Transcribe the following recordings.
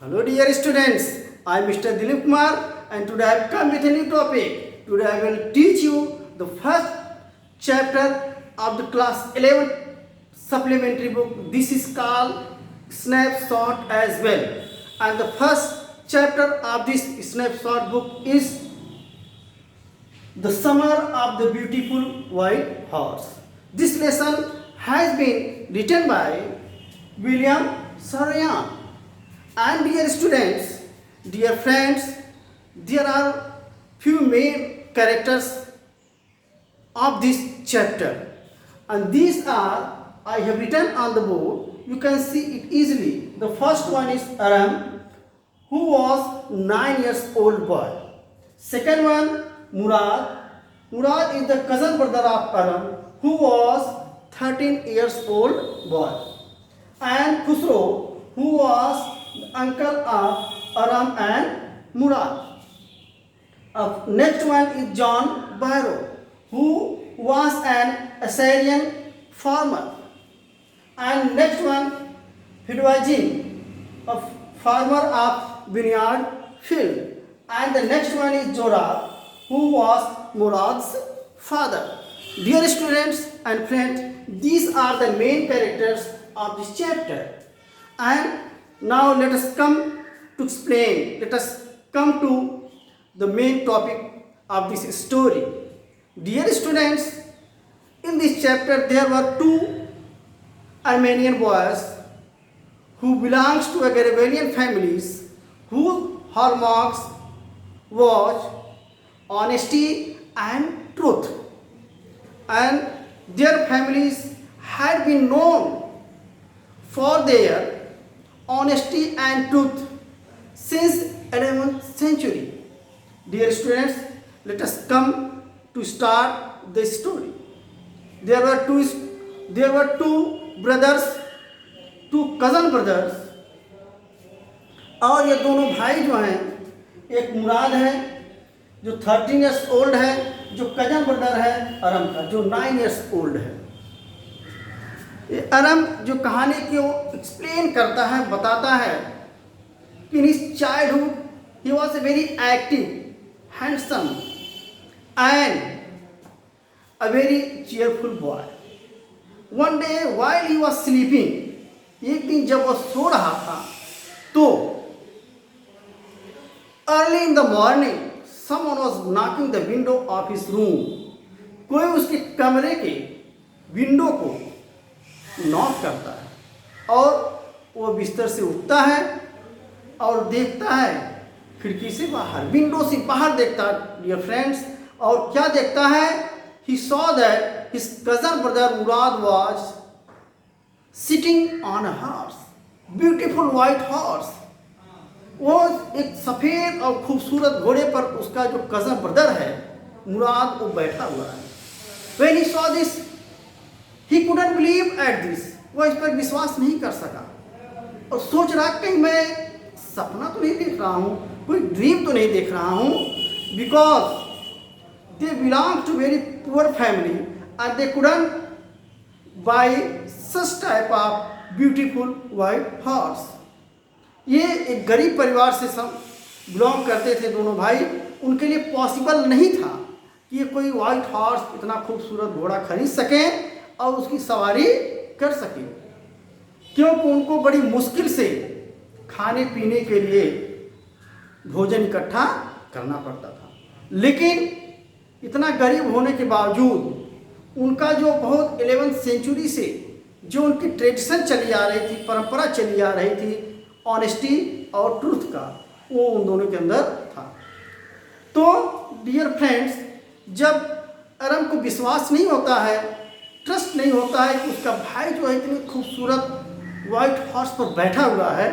Hello dear students, I am Mr. Dilip Kumar and today I have come with a new topic. Today I will teach you the first chapter of the class 11 supplementary book. This is called Snapshot as well. And the first chapter of this snapshot book is The Summer of the Beautiful White Horse. This lesson has been written by William Saroyan. And dear students, dear friends, there are few main characters of this chapter. And these are, I have written on the board, you can see it easily. The first one is Aram, who was 9 years old boy. Second one, Murad. Murad is the cousin brother of Aram, who was 13 years old boy. And Khusro, who was the uncle of Aram and Murad. Next one is John Barrow, who was an Assyrian farmer. And next one, Hidwajin, a farmer of vineyard field. And the next one is Jorah, who was Murad's father. Dear students and friends, these are the main characters of this chapter. And now let us come to explain, let us come to the main topic of this story. Dear students, in this chapter there were two Armenian boys who belongs to agrarian families whose hallmarks was honesty and truth. And their families had been known for their honesty and truth since 11th century. Dear students, let us come to start the story. There were two brothers, two cousin brothers, और ये दोनों भाई जो हैं, एक मुराद है जो 13 years old है, जो कजन ब्रदर है अरम का जो 9 years old है. अरम जो कहानी को एक्सप्लेन करता है, बताता है कि in his childhood he was a very active, handsome and a very cheerful boy. One day while he was sleeping, एक दिन जब वह सो रहा था तो early in the morning someone was knocking the window of his room. कोई उसके कमरे के विंडो को नॉक करता है और वो बिस्तर से उठता है और देखता है खिड़की से बाहर, विंडो से बाहर देखता है डियर फ्रेंड्स. और क्या देखता है? He saw that his cousin brother Murad was sitting on a horse, beautiful white horse. वो एक सफ़ेद और खूबसूरत घोड़े पर उसका जो कजन ब्रदर है मुराद वो बैठा हुआ है. When he saw this he couldn't believe at this. वह इस पर विश्वास नहीं कर सका और सोच रहा कहीं मैं सपना तो नहीं देख रहा हूँ, कोई ड्रीम तो नहीं देख रहा हूँ. Because they belong to very poor family and they couldn't buy such type of beautiful white horse. ये एक गरीब परिवार से सब बिलोंग करते थे दोनों भाई. उनके लिए पॉसिबल नहीं था कि ये कोई वाइट हॉर्स, इतना खूबसूरत घोड़ा खरीद सकें और उसकी सवारी कर सके, क्योंकि उनको बड़ी मुश्किल से खाने पीने के लिए भोजन इकट्ठा करना पड़ता था. लेकिन इतना गरीब होने के बावजूद उनका जो बहुत 11th century से जो उनकी ट्रेडिशन चली आ रही थी, परंपरा चली आ रही थी ऑनेस्टी और ट्रूथ का, वो उन दोनों के अंदर था. तो डियर फ्रेंड्स, जब अरम को विश्वास नहीं होता है, ट्रस्ट नहीं होता है कि उसका भाई जो है इतनी खूबसूरत वाइट हॉर्स पर बैठा हुआ है,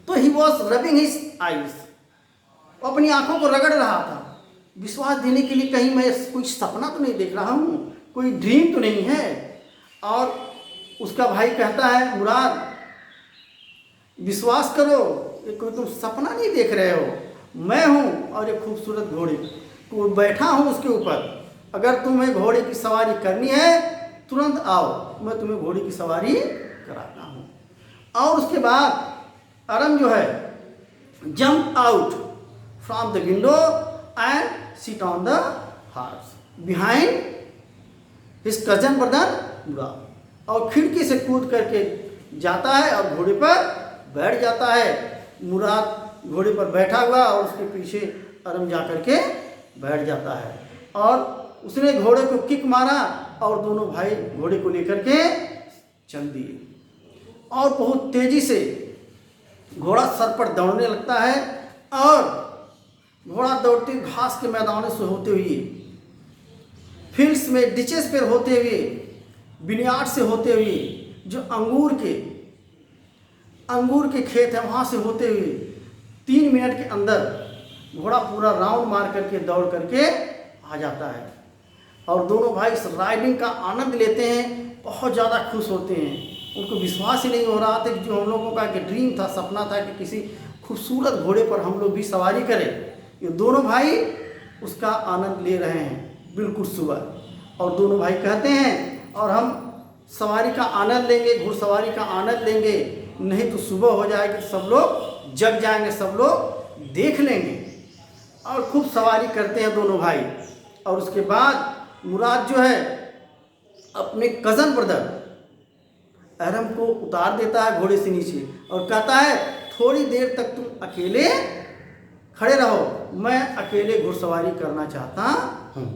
तो he was rubbing his eyes, अपनी आंखों को रगड़ रहा था विश्वास देने के लिए कहीं मैं कोई सपना तो नहीं देख रहा हूँ, कोई ड्रीम तो नहीं है. और उसका भाई कहता है मुराद विश्वास करो, ये कोई तुम सपना नहीं देख रहे हो, मैं हूँ और एक खूबसूरत घोड़े को बैठा हूँ उसके ऊपर. अगर तुम्हें घोड़े की सवारी करनी है तुरंत आओ, मैं तुम्हें घोड़े की सवारी कराता हूँ. और उसके बाद अरम जो jump out from the window and sit on the horse behind his cousin brother मुराद, और खिड़की से कूद करके जाता है और घोड़े पर बैठ जाता है। मुराद घोड़े पर बैठा हुआ और उसके पीछे अरम जा करके बैठ जाता है और उसने घोड़े को किक मारा और दोनों भाई घोड़े को लेकर के चल दिए और बहुत तेजी से घोड़ा सर पर दौड़ने लगता है और घोड़ा दौड़ते घास के मैदानों से होते हुए, फील्ड्स में डिचेस पर होते हुए, विनयार्ड से होते हुए, जो अंगूर के खेत है वहाँ से होते हुए 3 मिनट के अंदर घोड़ा पूरा राउंड मार करके दौड़ करके आ जाता है और दोनों भाई इस राइडिंग का आनंद लेते हैं, बहुत ज़्यादा खुश होते हैं। उनको विश्वास ही नहीं हो रहा था कि जो हम लोगों का एक ड्रीम था, सपना था कि किसी खूबसूरत घोड़े पर हम लोग भी सवारी करें, ये दोनों भाई उसका आनंद ले रहे हैं बिल्कुल सुबह। और दोनों भाई कहते हैं और हम सवारी का आनंद लेंगे, घुड़सवारी का आनंद लेंगे, नहीं तो सुबह हो जाएगी, सब लोग जग जाएंगे, सब लोग देख लेंगे। और खूब सवारी करते हैं दोनों भाई। और उसके बाद मुराद जो है अपने कज़न ब्रदर अरम को उतार देता है घोड़े से नीचे और कहता है थोड़ी देर तक तुम अकेले खड़े रहो, मैं अकेले घुड़सवारी करना चाहता हूँ।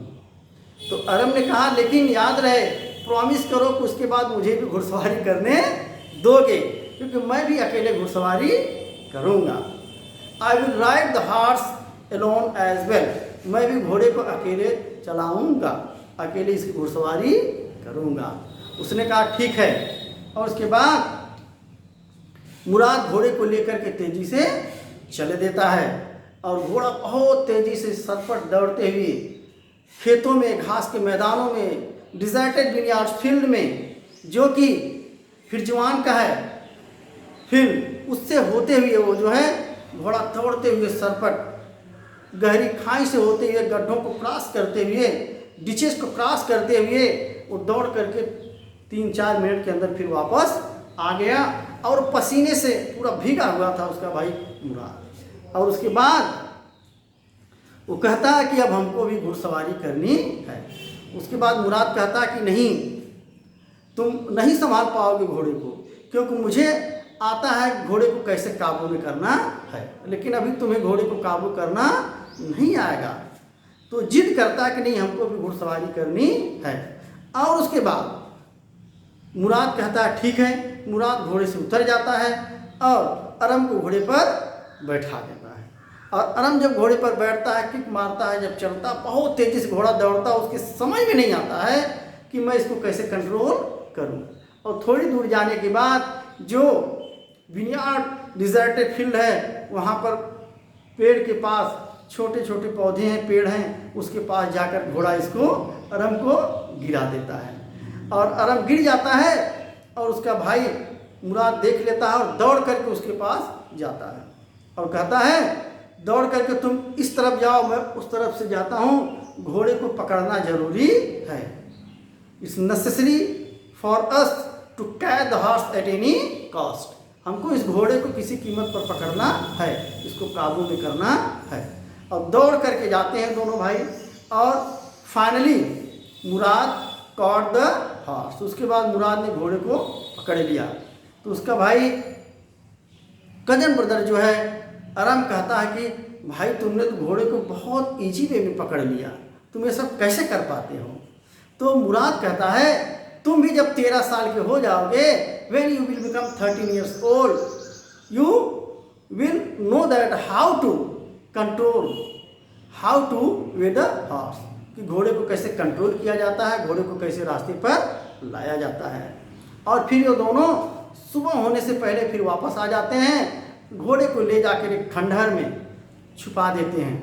तो अरम ने कहा लेकिन याद रहे, प्रॉमिस करो कि उसके बाद मुझे भी घुड़सवारी करने दोगे, क्योंकि मैं भी अकेले घुड़सवारी करूँगा। I will ride the horse alone as well, मैं भी घोड़े को अकेले चलाऊँगा, अकेले इसकी घुड़सवारी करूँगा। उसने कहा ठीक है। और उसके बाद मुराद घोड़े को लेकर के तेजी से चले देता है और घोड़ा बहुत तेजी से सर पर दौड़ते हुए खेतों में, घास के मैदानों में, डिजर्टेड विनयार्ड फील्ड में, जो कि फिरजवान का है फील्ड, उससे होते हुए वो जो है घोड़ा दौड़ते हुए सरपट गहरी खाई से होते हुए, गड्ढों को क्रॉस करते हुए, डिचेस को क्रॉस करते हुए वो दौड़ करके 3-4 मिनट के अंदर फिर वापस आ गया और पसीने से पूरा भीगा हुआ था उसका भाई मुराद। और उसके बाद वो कहता है कि अब हमको भी घुड़सवारी करनी है। उसके बाद मुराद कहता है कि नहीं, तुम नहीं संभाल पाओगे घोड़े को, क्योंकि मुझे आता है घोड़े को कैसे काबू में करना है, लेकिन अभी तुम्हें घोड़े को काबू करना नहीं आएगा। तो जिद करता है कि नहीं, हमको भी घुड़सवारी करनी है। और उसके बाद मुराद कहता है ठीक है। मुराद घोड़े से उतर जाता है और अरम को घोड़े पर बैठा देता है। और अरम जब घोड़े पर बैठता है, किक मारता है, जब चलता, बहुत तेज़ी से घोड़ा दौड़ता है, उसके समझ में नहीं आता है कि मैं इसको कैसे कंट्रोल करूं। और थोड़ी दूर जाने के बाद जो विनयार्ड डिजर्टेड फील्ड है, वहाँ पर पेड़ के पास छोटे छोटे पौधे हैं, पेड़ हैं, उसके पास जाकर घोड़ा इसको अरम को गिरा देता है और अरम गिर जाता है। और उसका भाई मुराद देख लेता है और दौड़ करके उसके पास जाता है और कहता है दौड़ करके तुम इस तरफ जाओ, मैं उस तरफ से जाता हूँ, घोड़े को पकड़ना जरूरी है। It's necessary for us to catch the horse at any cost, हमको इस घोड़े को किसी कीमत पर पकड़ना है, इसको काबू में करना है। और दौड़ करके जाते हैं दोनों भाई और finally Murad caught the horse. उसके बाद मुराद ने घोड़े को पकड़ लिया। तो उसका भाई कजन ब्रदर जो है अरम कहता है कि भाई तुमने तो घोड़े को बहुत इजी वे में पकड़ लिया, तुम ये सब कैसे कर पाते हो। तो मुराद कहता है तुम भी जब 13 साल के हो जाओगे, when you will become 13 years old, you will know that how to control, how to with the horse, कि घोड़े को कैसे कंट्रोल किया जाता है, घोड़े को कैसे रास्ते पर लाया जाता है। और फिर ये दोनों सुबह होने से पहले फिर वापस आ जाते हैं, घोड़े को ले जाकर एक खंडहर में छुपा देते हैं,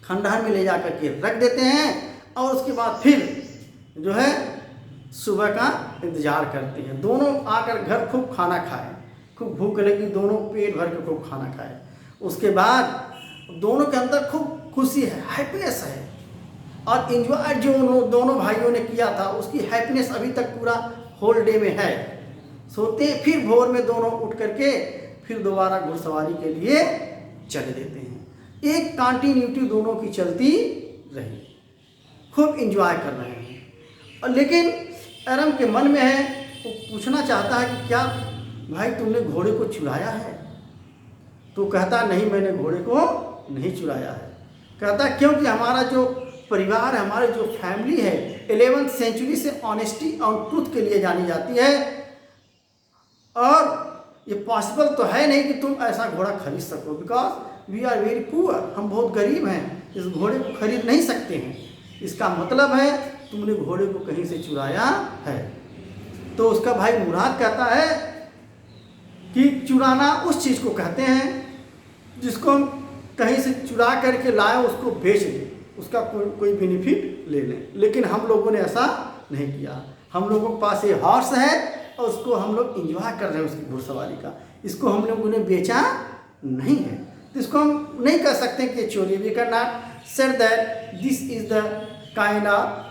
खंडहर में ले जाकर के रख देते हैं। और उसके बाद फिर जो है सुबह का इंतज़ार करते हैं। दोनों आकर घर खूब खाना खाए, खूब भूख लगी, दोनों पेट भर के खूब खाना खाए। उसके बाद दोनों के अंदर खूब खुशी है, हैप्पीनेस है, और एंजॉय जो दोनों भाइयों ने किया था उसकी हैप्पीनेस अभी तक पूरा होल डे में है। सोते फिर भोर में दोनों उठ करके फिर दोबारा घुड़सवारी के लिए चले देते हैं। एक कंटिन्यूटी दोनों की चलती रही, खूब इंजॉय कर रहे हैं। और लेकिन एरम के मन में है, वो पूछना चाहता है कि क्या भाई तुमने घोड़े को चुराया है? तो कहता नहीं, मैंने घोड़े को नहीं चुराया है। कहता क्योंकि हमारा जो परिवार है, हमारी जो फैमिली है 11th सेंचुरी से ऑनेस्टी और ट्रूथ के लिए जानी जाती है, और ये पॉसिबल तो है नहीं कि तुम ऐसा घोड़ा खरीद सको, because we are very poor, हम बहुत गरीब हैं, इस घोड़े को खरीद नहीं सकते हैं। इसका मतलब है तुमने घोड़े को कहीं से चुराया है। तो उसका भाई मुराद कहता है कि चुराना उस चीज़ को कहते हैं जिसको हम कहीं से चुरा करके लाए, उसको बेच दें, उसका कोई बेनिफिट ले लें। लेकिन हम लोगों ने ऐसा नहीं किया। हम लोगों के पास ये हॉर्स है और उसको हम लोग इंजॉय कर रहे हैं उसकी घुड़सवारी का। इसको हम लोगों ने बेचा नहीं है, तो इसको हम नहीं कह सकते कि चोरी। We can not said that this is the kind of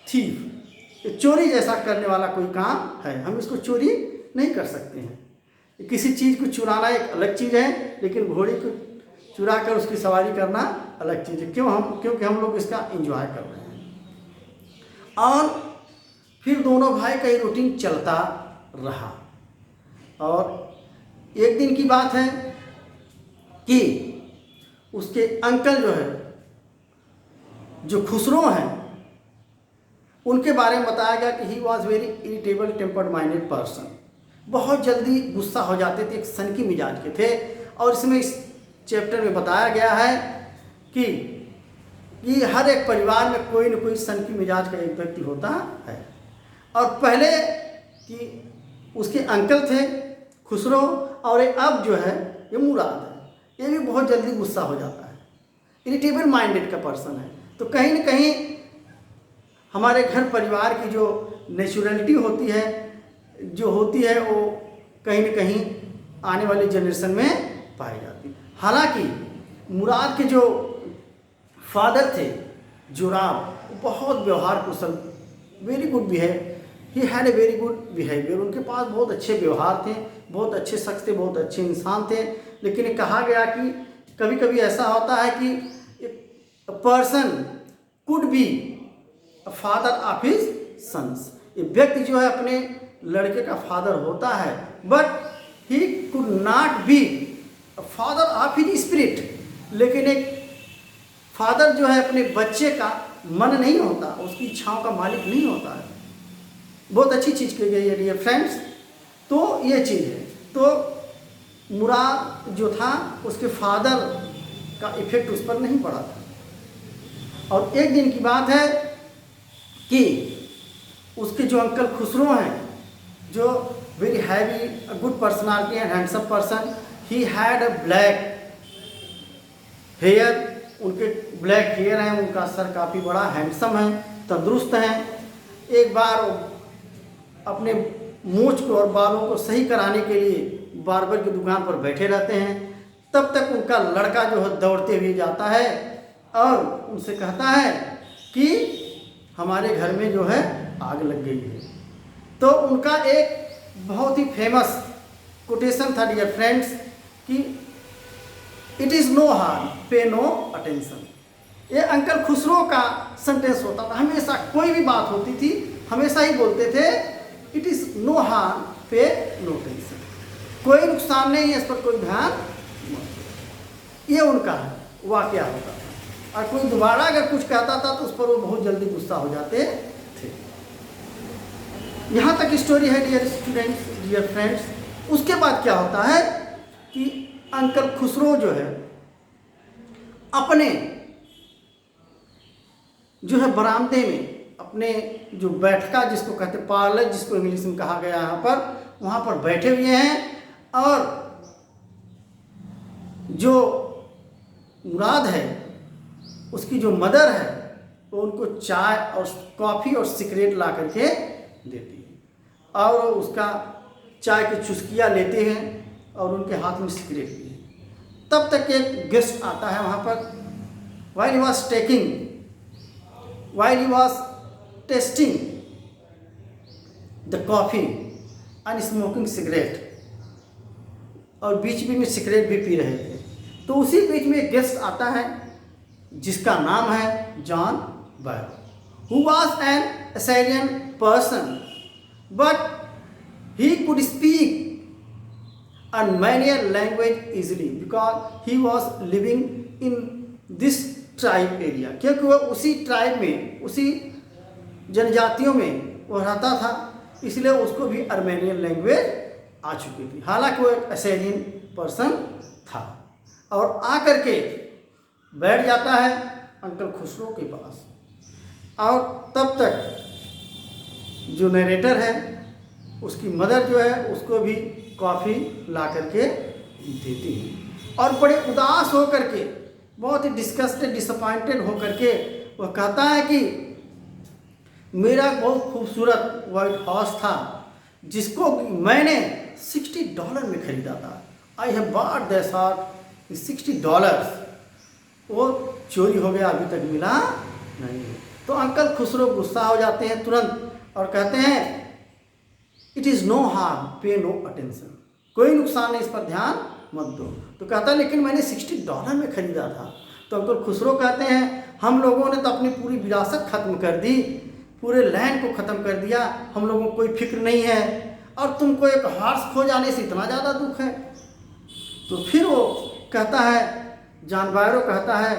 thief. चोरी जैसा करने वाला कोई काम है, हम इसको चोरी नहीं कर सकते हैं। किसी चीज़ को चुराना एक अलग चीज़ है, लेकिन घोड़े को चुरा कर उसकी सवारी करना अलग चीज़ है। क्योंकि हम लोग इसका एंजॉय कर रहे हैं। और फिर दोनों भाई का ही रूटीन चलता रहा। और एक दिन की बात है कि उसके अंकल जो है, जो खुसरो हैं, उनके बारे में बताया गया कि he was very irritable tempered minded person. बहुत जल्दी गुस्सा हो जाते थे, एक सनकी मिजाज के थे। और इसमें इस चैप्टर में बताया गया है कि हर एक परिवार में कोई न कोई सनकी मिजाज का एक व्यक्ति होता है। और पहले कि उसके अंकल थे खुसरो, और अब जो है ये मुराद है, ये भी बहुत जल्दी गुस्सा हो जाता है, इरिटेबल माइंडेड का पर्सन है। तो कहीं न कहीं हमारे घर परिवार की जो नेचुरलिटी होती है, वो कहीं न कहीं आने वाली जनरेशन में पाई जाती है। हालांकि मुराद के जो फादर थे जोराब, बहुत व्यवहार कुशल, very good behave, he had a very good behaviour. उनके पास बहुत अच्छे व्यवहार थे, बहुत अच्छे शख्स थे, बहुत अच्छे इंसान थे। लेकिन कहा गया कि कभी कभी ऐसा होता है कि a person could be a father of his sons. ये व्यक्ति जो है अपने लड़के का फादर होता है, but he could not be a father of his spirit. लेकिन एक फादर जो है अपने बच्चे का मन नहीं होता, उसकी इच्छाओं का मालिक नहीं होता है। बहुत अच्छी चीज़ की गई है डियर फ्रेंड्स। तो ये चीज़ है। तो मुराद जो था उसके फादर का इफेक्ट उस पर नहीं पड़ा था। और एक दिन की बात है कि उसके जो अंकल खुसरो हैं, जो very heavy good personality and handsome person, he had a black hair. उनके ब्लैक हेयर हैं, उनका सर काफ़ी बड़ा, हैंडसम है, तंदुरुस्त हैं। एक बार अपने मूंछ को और बालों को सही कराने के लिए बार्बर की दुकान पर बैठे रहते हैं। तब तक उनका लड़का जो है दौड़ते हुए जाता है और उनसे कहता है कि हमारे घर में जो है आग लग गई है। तो उनका एक बहुत ही फेमस कोटेशन था डियर फ्रेंड्स कि इट इज़ नो हार्म, पे नो अटेंशन। ये अंकल खुसरो का सेंटेंस होता था। हमेशा कोई भी बात होती थी, हमेशा ही बोलते थे इट इज़ नो हार्म, पे नो टेंशन। कोई नुकसान नहीं है, इस पर कोई ध्यान मत दो। ये उनका वाकया होता था। और कोई दोबारा अगर कुछ कहता था तो उस पर वो बहुत जल्दी गुस्सा हो जाते थे। यहाँ तक स्टोरी है डियर स्टूडेंट्स, डियर फ्रेंड्स। उसके बाद क्या होता है कि अंकल खुसरो जो है अपने जो है बरामदे में, अपने जो बैठका जिसको कहते पार्लर, जिसको इंग्लिश में कहा गया यहाँ पर, वहाँ पर बैठे हुए हैं। और जो मुराद है उसकी जो मदर है वो उनको चाय और कॉफ़ी और सिगरेट ला करके देती है। और उसका चाय की चुस्कियाँ लेते हैं और उनके हाथ में सिगरेट भी है। तब तक एक गेस्ट आता है वहाँ पर। while he was tasting the coffee and smoking cigarette, और बीच बीच में सिगरेट भी पी रहे थे। तो उसी बीच में एक गेस्ट आता है जिसका नाम है John Barrow, who was an Assyrian person but he could speak Armenian language easily because he was living in this tribe area। क्योंकि वह उसी ट्राइब में, उसी जनजातियों में वह रहता था, इसलिए उसको भी अर्मेनियन लैंग्वेज आ चुकी थी। हालांकि वो एक असेरियन पर्सन था और आ करके बैठ जाता है अंकल खुसरो के पास। और तब तक जो नरेटर है उसकी मदर जो है उसको भी कॉफ़ी ला करके देती है और बड़े उदास हो करके, बहुत ही डिस्कस्टेड, डिसअपॉइंटेड हो करके वह कहता है कि मेरा बहुत खूबसूरत वाइट हाउस था जिसको मैंने $60 में ख़रीदा था। I have bought that house $60। वो चोरी हो गया, अभी तक मिला नहीं है। तो अंकल खुसरो गुस्सा हो जाते हैं तुरंत और कहते हैं इट इज़ नो हार्म, पे नो अटेंशन, कोई नुकसान नहीं, इस पर ध्यान मत दो। तो कहता है लेकिन मैंने $60 में ख़रीदा था। तो अंकल खुसरो कहते हैं हम लोगों ने तो अपनी पूरी विरासत ख़त्म कर दी, पूरे लैंड को ख़त्म कर दिया, हम लोगों को कोई फिक्र नहीं है और तुमको एक हॉर्स खो जाने से इतना ज़्यादा दुख है। तो फिर वो कहता है, जॉन बैरो कहता है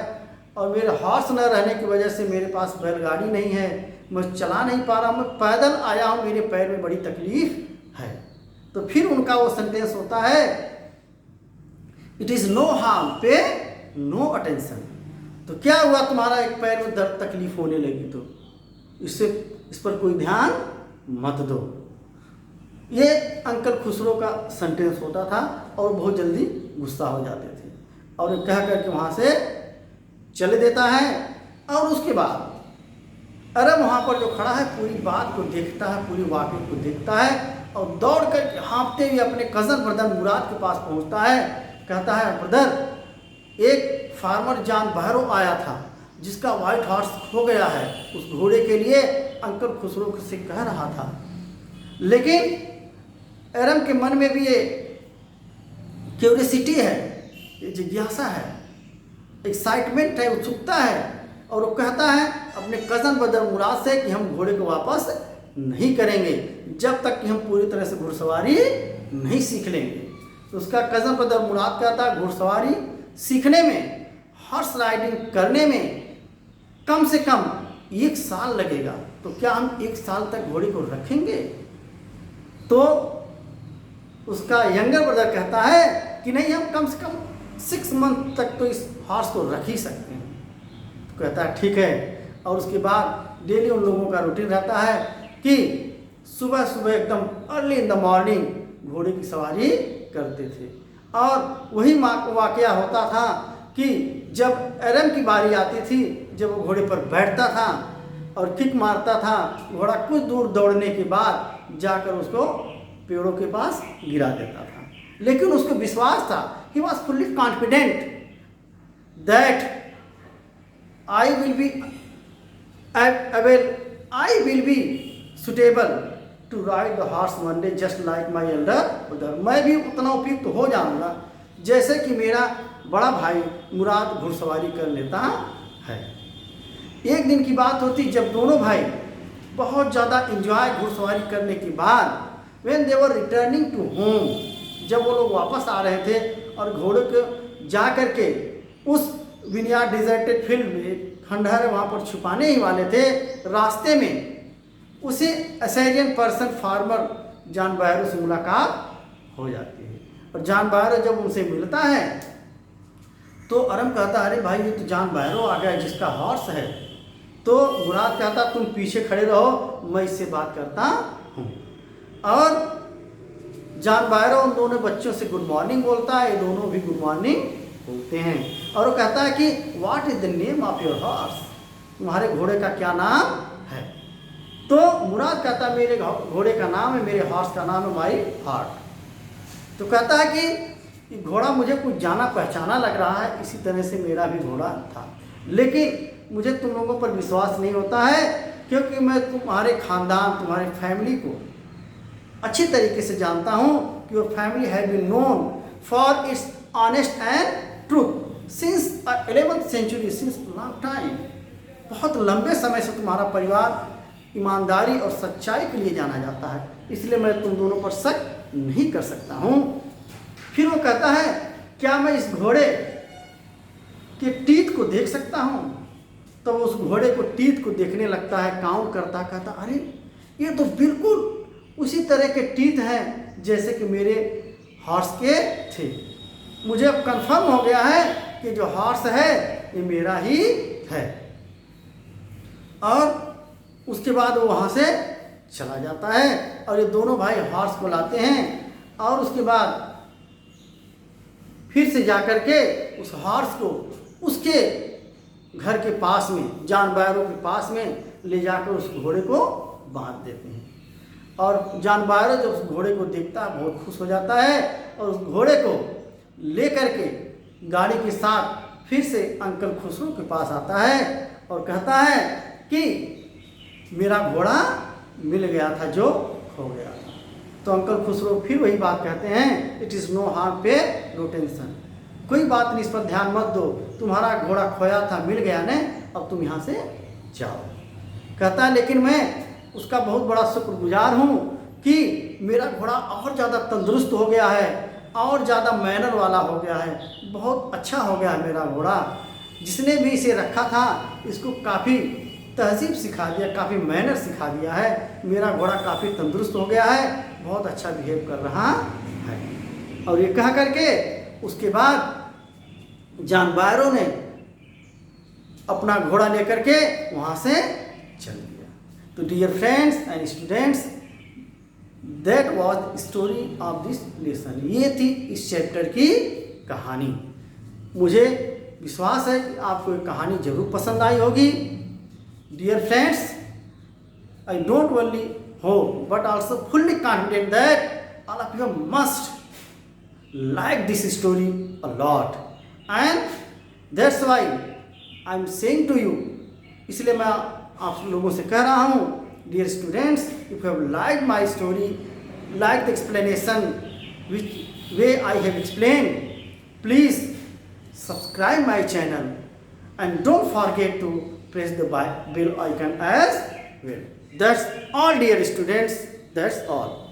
और मेरे हॉर्स न रहने की वजह से मेरे पास बैलगाड़ी नहीं है, मैं चला नहीं पा रहा, मैं पैदल आया हूँ, मेरे पैर में बड़ी तकलीफ है। तो फिर उनका वो सेंटेंस होता है इट इज़ नो हार्म, पे नो अटेंशन। तो क्या हुआ, तुम्हारा एक पैर में दर्द तकलीफ होने लगी तो इस पर कोई ध्यान मत दो। ये अंकल खुसरो का सेंटेंस होता था और बहुत जल्दी गुस्सा हो जाते थे और कह करके वहाँ से चले देता है। और उसके बाद अरब वहाँ पर जो खड़ा है पूरी बात को देखता है, पूरी वाक़ई को देखता है और दौड़ कर हाँफते हुए अपने कज़न ब्रदर मुराद के पास पहुँचता है। कहता है ब्रदर, एक फार्मर जॉन बैरो आया था जिसका वाइट हॉर्स खो गया है, उस घोड़े के लिए अंकल खुसरो से कह रहा था। लेकिन अरब के मन में भी ये क्यूरियोसिटी है, ये जिज्ञासा है, एक्साइटमेंट है, उत्सुकता है और वो कहता है अपने कज़न ब्रदर मुराद से कि हम घोड़े को वापस नहीं करेंगे जब तक कि हम पूरी तरह से घुड़सवारी नहीं सीख लेंगे। तो उसका कज़न ब्रदर मुराद कहता है घुड़सवारी सीखने में, हॉर्स राइडिंग करने में कम से कम 1 साल लगेगा। तो क्या हम 1 साल तक घोड़े को रखेंगे? तो उसका यंगर ब्रदर कहता है कि नहीं, हम कम से कम 6 मंथ तक तो इस हॉर्स को रख ही सकते हैं। तो कहता है ठीक है। और उसके बाद डेली उन लोगों का रूटीन रहता है कि सुबह सुबह एकदम अर्ली इन द मॉर्निंग घोड़े की सवारी करते थे। और वही वाक़या होता था कि जब अरब की बारी आती थी, जब वो घोड़े पर बैठता था और किक मारता था, घोड़ा कुछ दूर दौड़ने के बाद जाकर उसको पेड़ों के पास गिरा देता था। लेकिन उसको विश्वास था, he was fully confident that I will be suitable to ride the horse one day just like my elder brother। मैं भी उतना उपयुक्त हो जाऊंगा जैसे कि मेरा बड़ा भाई मुराद घुड़सवारी कर लेता है। एक दिन की बात होती जब दोनों भाई बहुत ज़्यादा इंजॉय घुड़सवारी करने के बाद when they were returning to home, जब वो लोग वापस आ रहे थे और घोड़े को जा कर के उस विनियार्ड डिजर्टेड फील्ड में खंडहर वहाँ पर छुपाने ही वाले थे, रास्ते में उसे असेरियन पर्सन फार्मर जॉन बैरो से मुलाकात हो जाती है। और जॉन बैरो जब उनसे मिलता है तो अरब कहता है अरे भाई ये तो जॉन बैरो आ गया जिसका हॉर्स है। तो मुराद कहता तुम पीछे खड़े रहो, मैं इससे बात करता हूँ। और जॉन बैरो उन दोनों बच्चों से गुड मॉर्निंग बोलता है, ये दोनों भी गुड मॉर्निंग बोलते हैं। और वो कहता है कि what is the name of your horse, तुम्हारे घोड़े का क्या नाम है? तो मुराद कहता है मेरे घोड़े का नाम है, मेरे हॉर्स का नाम है माई हार्ट। तो कहता है कि घोड़ा मुझे कुछ जाना पहचाना लग रहा है, इसी तरह से मेरा भी घोड़ा था, लेकिन मुझे तुम लोगों पर विश्वास नहीं होता है क्योंकि मैं तुम्हारे ख़ानदान, तुम्हारे फैमिली को अच्छी तरीके से जानता हूँ कि your family have been known for its honest and truth since 11th century, since long time। बहुत लंबे समय से तुम्हारा परिवार ईमानदारी और सच्चाई के लिए जाना जाता है, इसलिए मैं तुम दोनों पर शक नहीं कर सकता हूँ। फिर वो कहता है, क्या मैं इस घोड़े के टीथ को देख सकता हूँ? तो वो उस घोड़े को टीथ को देखने लगता है, काउंट करता, कहता अरे ये तो बिल्कुल उसी तरह के टीथ हैं जैसे कि मेरे हॉर्स के थे। मुझे अब कंफर्म हो गया है कि जो हॉर्स है ये मेरा ही है। और उसके बाद वो वहाँ से चला जाता है और ये दोनों भाई हॉर्स को लाते हैं और उसके बाद फिर से जाकर के उस हॉर्स को उसके घर के पास में, जानवरों के पास में ले जाकर उस घोड़े को बांध देते हैं। और जानवर जब उस घोड़े को देखता है बहुत खुश हो जाता है और उस घोड़े को लेकर के गाड़ी के साथ फिर से अंकल खुसरो के पास आता है और कहता है कि मेरा घोड़ा मिल गया था जो खो गया था। तो अंकल खुसरो फिर वही बात कहते हैं, इट इज़ नो हार्म पे नो टेंशन, कोई बात नहीं, इस पर ध्यान मत दो, तुम्हारा घोड़ा खोया था, मिल गया ना, अब तुम यहाँ से जाओ। कहता है लेकिन मैं उसका बहुत बड़ा शुक्रगुजार हूँ कि मेरा घोड़ा और ज़्यादा तंदुरुस्त हो गया है और ज़्यादा मैनर वाला हो गया है, बहुत अच्छा हो गया है मेरा घोड़ा। जिसने भी इसे रखा था इसको काफ़ी तहजीब सिखा दिया, काफ़ी मैनर सिखा दिया है, मेरा घोड़ा काफ़ी तंदुरुस्त हो गया है, बहुत अच्छा बिहेव कर रहा है। और ये कह करके उसके बाद जानवरों ने अपना घोड़ा लेकर के वहाँ से चल दिया। तो dear friends and students, that was story of this lesson. ये थी इस चैप्टर की कहानी। मुझे विश्वास है कि आपको ये कहानी जरूर पसंद आई होगी। Dear friends, I don't only hope but also fully confident that all of you must like this story a lot and that's why I'm saying to you, इसलिए मैं आप लोगों से कह रहा हूँ, dear students, if you have liked my story, like the explanation which way I have explained, please subscribe my channel and don't forget to press the bell icon as well. That's all, dear students, that's all.